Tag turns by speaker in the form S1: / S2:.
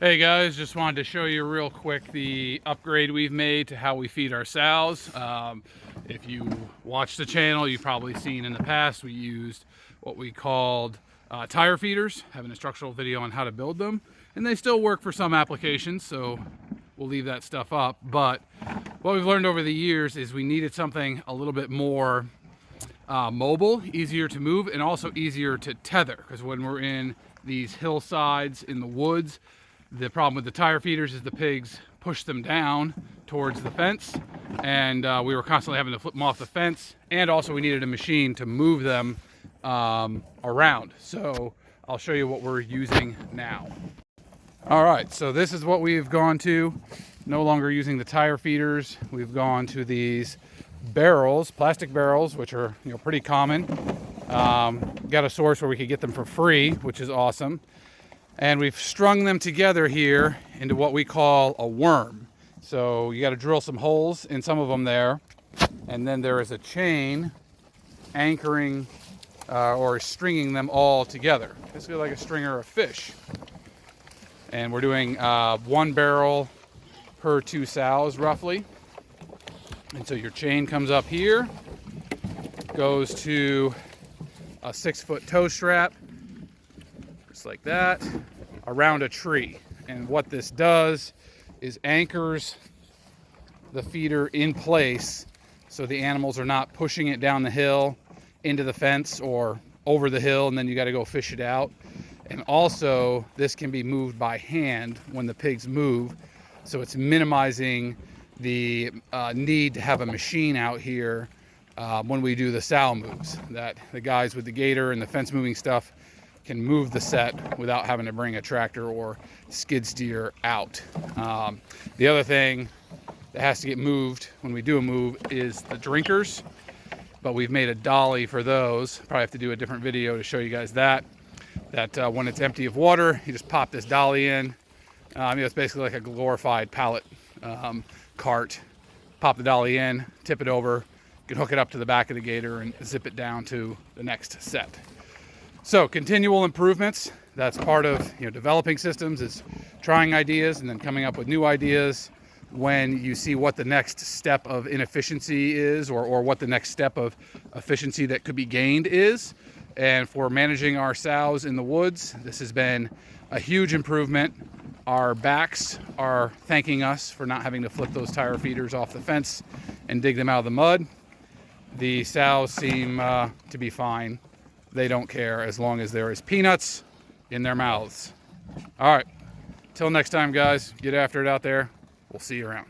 S1: Hey guys, just wanted to show you real quick the upgrade we've made to how we feed our sows. If you watch the channel, you've probably seen in the past we used what we called tire feeders. Have an instructional video on how to build them, and they still work for some applications, so we'll leave that stuff up. But what we've learned over the years is we needed something a little bit more mobile, easier to move, and also easier to tether, because when we're in these hillsides in the woods, the problem with the tire feeders is the pigs push them down towards the fence, and we were constantly having to flip them off the fence, and also we needed a machine to move them around. So I'll show you what we're using now. All right, so this is what we've gone to. No longer using the tire feeders. We've gone to these barrels, plastic barrels, which are pretty common. Got a source where we could get them for free, which is awesome. And we've strung them together here into what we call a worm. So you got to drill some holes in some of them there, and then there is a chain anchoring or stringing them all together. Basically like a stringer of fish. And we're doing 1 barrel per 2 sows roughly. And so your chain comes up here, goes to a 6-foot tow strap, just like that, around a tree. And what this does is anchors the feeder in place so the animals are not pushing it down the hill into the fence or over the hill, and then you got to go fish it out. And also this can be moved by hand when the pigs move, so it's minimizing the need to have a machine out here when we do the sow moves, that the guys with the gator and the fence moving stuff can move the set without having to bring a tractor or skid steer out. The other thing that has to get moved when we do a move is the drinkers, but we've made a dolly for those. Probably have to do a different video to show you guys that when it's empty of water, you just pop this dolly in. It's basically like a glorified pallet cart. Pop the dolly in, tip it over, you can hook it up to the back of the gator and zip it down to the next set. So continual improvements, that's part of developing systems, is trying ideas and then coming up with new ideas when you see what the next step of inefficiency is, or what the next step of efficiency that could be gained is. And for managing our sows in the woods, this has been a huge improvement. Our backs are thanking us for not having to flip those tire feeders off the fence and dig them out of the mud. The sows seem to be fine. They don't care as long as there is peanuts in their mouths. All right, till next time guys, get after it out there. We'll see you around.